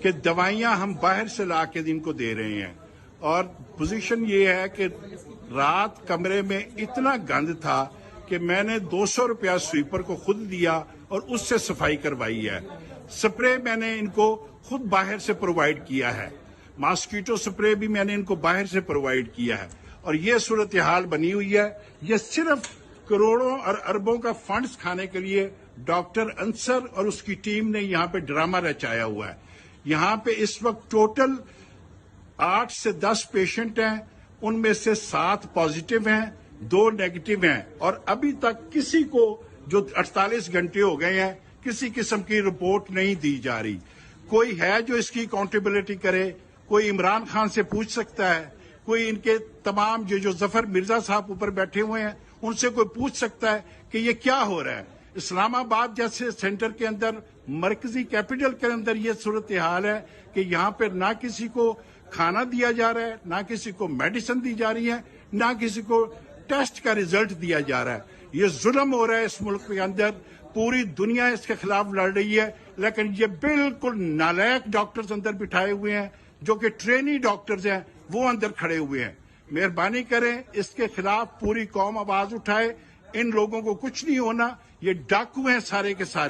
کہ دوائیاں ہم باہر سے لا کے ان کو دے رہے ہیں، اور پوزیشن یہ ہے کہ رات کمرے میں اتنا گند تھا کہ میں نے 200 روپیہ سویپر کو خود دیا اور اس سے صفائی کروائی ہے۔ سپرے میں نے ان کو خود باہر سے پرووائڈ کیا ہے، ماسکیٹو سپرے بھی میں نے ان کو باہر سے پرووائڈ کیا ہے، اور یہ صورتحال بنی ہوئی ہے۔ یہ صرف کروڑوں اور اربوں کا فنڈز کھانے کے لیے ڈاکٹر انصر اور اس کی ٹیم نے یہاں پہ ڈرامہ رچایا ہوا ہے۔ یہاں پہ اس وقت ٹوٹل 8 سے 10 پیشنٹ ہیں، ان میں سے 7 پازیٹیو ہیں، 2 نیگیٹو ہیں، اور ابھی تک کسی کو جو 48 گھنٹے ہو گئے ہیں کسی قسم کی رپورٹ نہیں دی جا رہی۔ کوئی ہے جو اس کی اکاؤنٹیبلٹی کرے؟ کوئی عمران خان سے پوچھ سکتا ہے؟ کوئی ان کے تمام جو ظفر مرزا صاحب اوپر بیٹھے ہوئے ہیں ان سے کوئی پوچھ سکتا ہے کہ یہ کیا ہو رہا ہے؟ اسلام آباد جیسے سینٹر کے اندر، مرکزی کیپٹل کے اندر یہ صورتحال ہے کہ یہاں پہ نہ کسی کو کھانا دیا جا رہا ہے، نہ کسی کو میڈیسن دی جا رہی ہے، نہ کسی کو ٹیسٹ کا ریزلٹ دیا جا رہا ہے۔ یہ ظلم ہو رہا ہے اس ملک کے اندر، پوری دنیا اس کے خلاف لڑ رہی ہے، لیکن یہ بالکل نالائق ڈاکٹرز اندر بٹھائے ہوئے ہیں جو کہ ٹرینی ڈاکٹرز ہیں، وہ اندر کھڑے ہوئے ہیں۔ مہربانی کریں اس کے خلاف پوری قوم آواز اٹھائے۔ ان لوگوں کو کچھ نہیں ہونا، یہ ڈاکو ہیں سارے کے سارے۔